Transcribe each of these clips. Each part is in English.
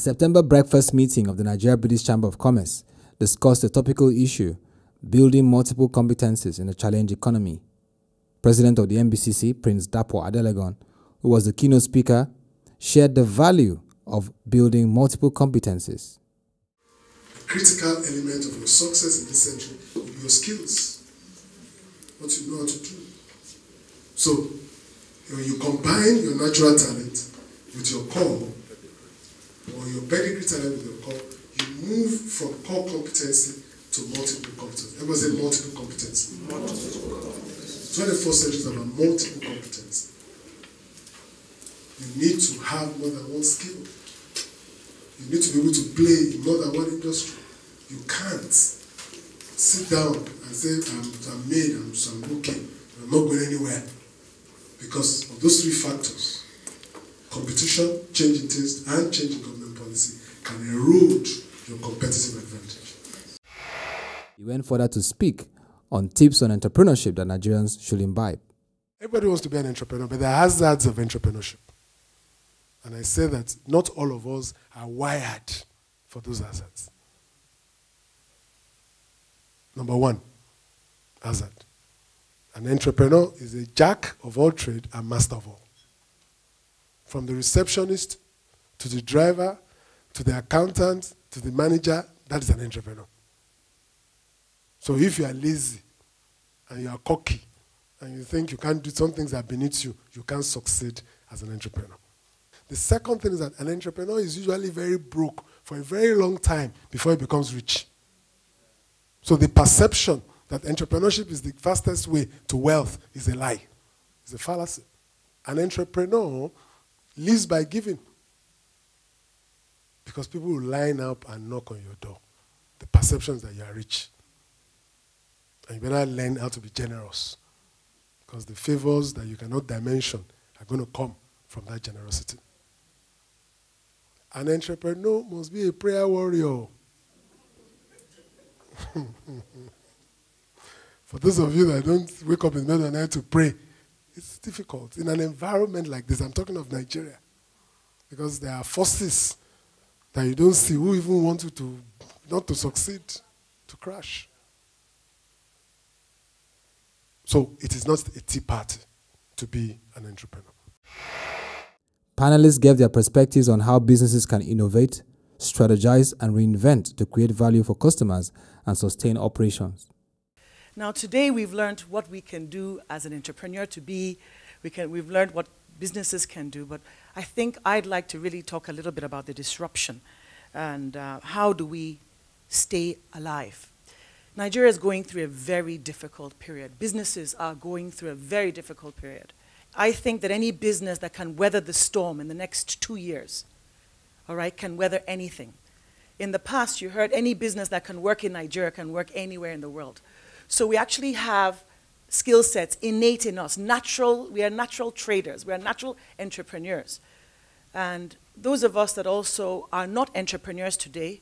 September breakfast meeting of the Nigeria-British Chamber of Commerce discussed the topical issue, building multiple competencies in a challenge economy. President of the NBCC, Prince Dapo Adelegon, who was the keynote speaker, shared the value of building multiple competencies. A critical element of your success in this century will be your skills, what you know how to do. So, when you combine your natural talent with your core, or your pedigree talent with your core, you move from core competency to multiple competency. Everybody say multiple competency. 21st century is about multiple competency. You need to have more than one skill. You need to be able to play in more than one industry. You can't sit down and say, I'm made, I'm okay, I'm not going anywhere. Because of those three factors, competition, changing taste, and changing government policy can erode your competitive advantage. He went further to speak on tips on entrepreneurship that Nigerians should imbibe. Everybody wants to be an entrepreneur, but there are hazards of entrepreneurship. And I say that not all of us are wired for those hazards. Number one, hazard. An entrepreneur is a jack of all trade and master of all. From the receptionist to the driver to the accountant to the manager, that is an entrepreneur. So if you are lazy and you are cocky and you think you can't do some things that are beneath you, you can't succeed as an entrepreneur. The second thing is that an entrepreneur is usually very broke for a very long time before he becomes rich. So the perception that entrepreneurship is the fastest way to wealth is a lie. It's a fallacy. An entrepreneur lives by giving. Because people will line up and knock on your door. The perception is that you are rich. And you better learn how to be generous. Because the favors that you cannot dimension are going to come from that generosity. An entrepreneur must be a prayer warrior. For those of you that don't wake up in the middle of the night to pray, it's difficult. In an environment like this, I'm talking of Nigeria, because there are forces that you don't see who even want you to, not to succeed, to crash. So it is not a tea party to be an entrepreneur. Panelists gave their perspectives on how businesses can innovate, strategize, and reinvent to create value for customers and sustain operations. Now today we've learned what we can do as an entrepreneur to be, we've learned what businesses can do, but I think I'd like to really talk a little bit about the disruption and how do we stay alive. Nigeria is going through a very difficult period. Businesses are going through a very difficult period. I think that any business that can weather the storm in the next 2 years, all right, can weather anything. In the past, you heard any business that can work in Nigeria can work anywhere in the world. So we actually have skill sets innate in us, we are natural traders, we are natural entrepreneurs. And those of us that also are not entrepreneurs today,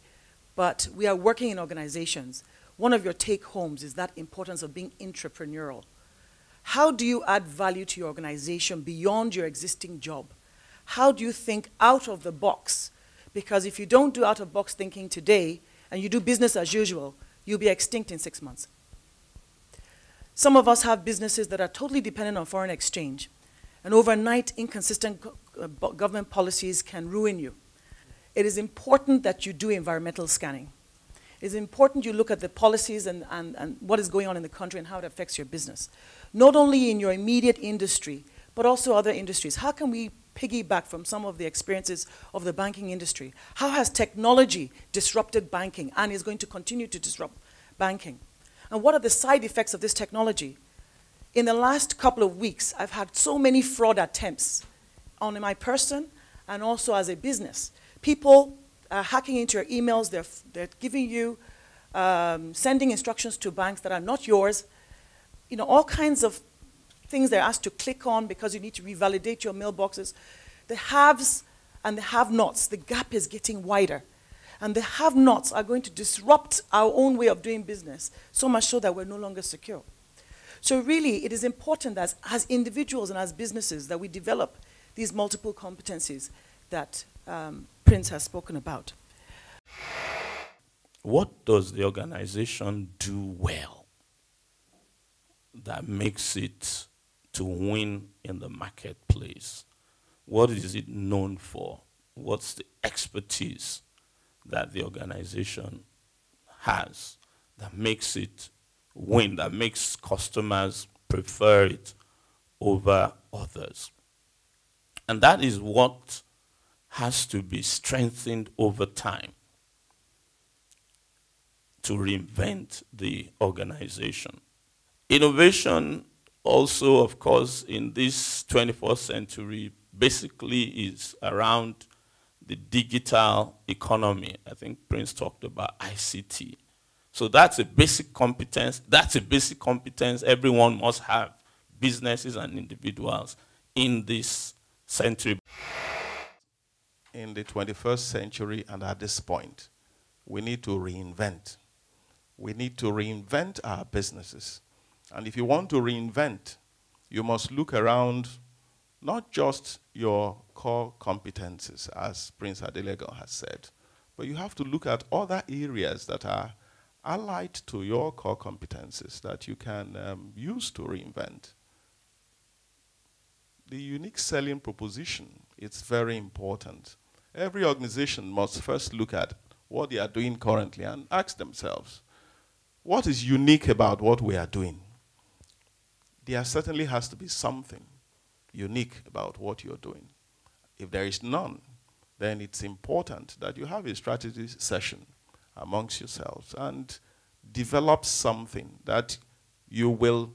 but we are working in organizations, one of your take-homes is that importance of being entrepreneurial. How do you add value to your organization beyond your existing job? How do you think out of the box? Because if you don't do out-of-box thinking today, and you do business as usual, you'll be extinct in 6 months. Some of us have businesses that are totally dependent on foreign exchange, and overnight inconsistent government policies can ruin you. It is important that you do environmental scanning. It's important you look at the policies and what is going on in the country and how it affects your business. Not only in your immediate industry, but also other industries. How can we piggyback from some of the experiences of the banking industry? How has technology disrupted banking and is going to continue to disrupt banking? And what are the side effects of this technology? In the last couple of weeks, I've had so many fraud attempts on my person and also as a business. People are hacking into your emails, they're giving you, sending instructions to banks that are not yours. You know, all kinds of things they're asked to click on because you need to revalidate your mailboxes. The haves and the have-nots, the gap is getting wider. And the have-nots are going to disrupt our own way of doing business, so much so that we're no longer secure. So really, it is important that as individuals and as businesses that we develop these multiple competencies that Prince has spoken about. What does the organization do well that makes it to win in the marketplace? What is it known for? What's the expertise that the organization has that makes it win, that makes customers prefer it over others? And that is what has to be strengthened over time to reinvent the organization. Innovation also, of course, in this 21st century, basically is around the digital economy. I think Prince talked about ICT. So that's a basic competence. That's a basic competence everyone must have, businesses and individuals, in this century. In the 21st century and at this point, we need to reinvent. We need to reinvent our businesses. And if you want to reinvent, you must look around not just your core competencies, as Prince Adelegon has said, but you have to look at other areas that are allied to your core competencies that you can use to reinvent. The unique selling proposition is very important. Every organization must first look at what they are doing currently and ask themselves, what is unique about what we are doing? There certainly has to be something unique about what you're doing. If there is none, then it's important that you have a strategy session amongst yourselves and develop something that you will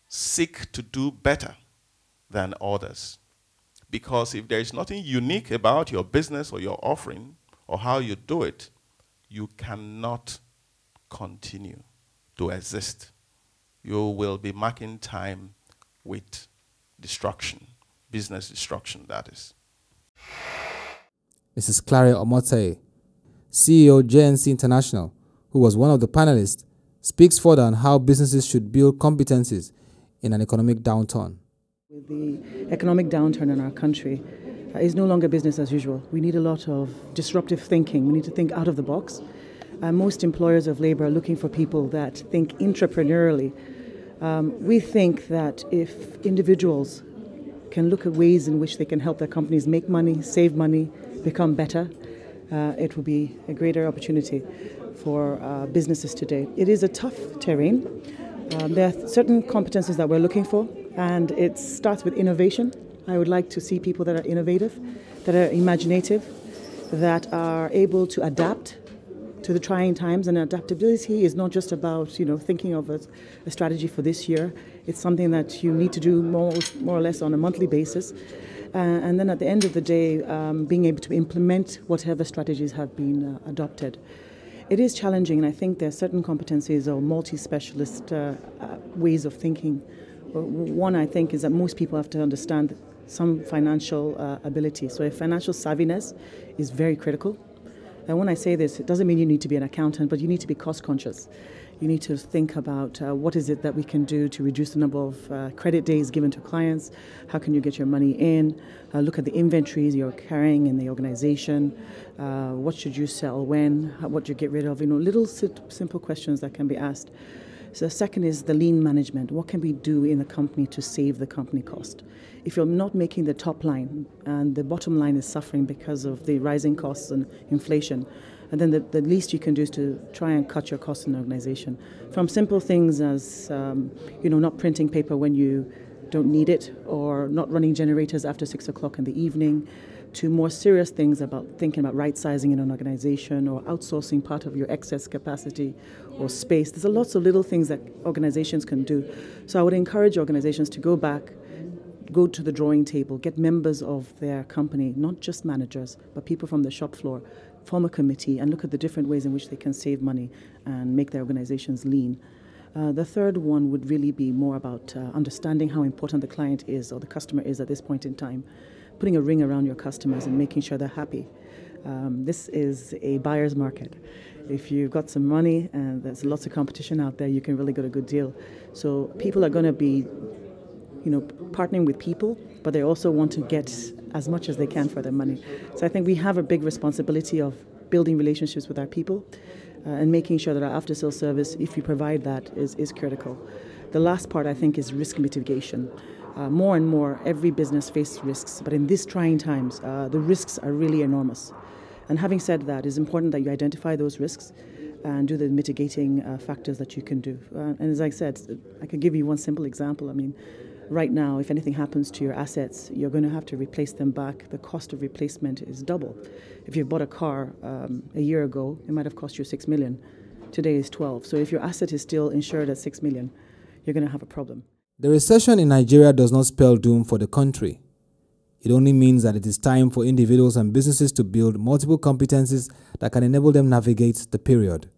seek to do better than others. Because if there is nothing unique about your business or your offering or how you do it, you cannot continue to exist. You will be marking time with destruction, business destruction, that is. Mrs. Clary Omotaye, CEO JNC International, who was one of the panelists, speaks further on how businesses should build competencies in an economic downturn. With the economic downturn in our country, it's no longer business as usual. We need a lot of disruptive thinking. We need to think out of the box. Most employers of labor are looking for people that think entrepreneurially. We think that if individuals can look at ways in which they can help their companies make money, save money, become better, it will be a greater opportunity for businesses today. It is a tough terrain. There are certain competencies that we're looking for, and it starts with innovation. I would like to see people that are innovative, that are imaginative, that are able to adapt to the trying times. And adaptability is not just about, thinking of a strategy for this year. It's something that you need to do more or less on a monthly basis. And then at the end of the day, being able to implement whatever strategies have been adopted. It is challenging, and I think there are certain competencies or multi-specialist ways of thinking. One, I think, is that most people have to understand some financial ability. So financial savviness is very critical. And when I say this, it doesn't mean you need to be an accountant, but you need to be cost conscious. You need to think about what is it that we can do to reduce the number of credit days given to clients. How can you get your money in? Look at the inventories you're carrying in the organization. What should you sell when? What you get rid of? Little simple questions that can be asked. So the second is the lean management. What can we do in the company to save the company cost? If you're not making the top line and the bottom line is suffering because of the rising costs and inflation, and then the least you can do is to try and cut your costs in the organization. From simple things as, not printing paper when you don't need it, or not running generators after 6 o'clock in the evening, to more serious things about thinking about right-sizing in an organization or outsourcing part of your excess capacity or space. There's lots of little things that organizations can do. So I would encourage organizations to go back, go to the drawing table, get members of their company, not just managers, but people from the shop floor, form a committee and look at the different ways in which they can save money and make their organizations lean. The third one would really be more about understanding how important the client is or the customer is at this point in time, putting a ring around your customers and making sure they're happy. This is a buyer's market. If you've got some money and there's lots of competition out there, you can really get a good deal. So people are going to be partnering with people, but they also want to get as much as they can for their money. So I think we have a big responsibility of building relationships with our people and making sure that our after-sale service, if you provide that, is critical. The last part, I think, is risk mitigation. More and more, every business faces risks, but in these trying times, the risks are really enormous. And having said that, it's important that you identify those risks and do the mitigating factors that you can do. And as I said, I could give you one simple example. I mean, right now, if anything happens to your assets, you're going to have to replace them back. The cost of replacement is double. If you bought a car a year ago, it might have cost you $6 million. Today is 12. So if your asset is still insured at $6 million, you're going to have a problem. The recession in Nigeria does not spell doom for the country. It only means that it is time for individuals and businesses to build multiple competencies that can enable them navigate the period.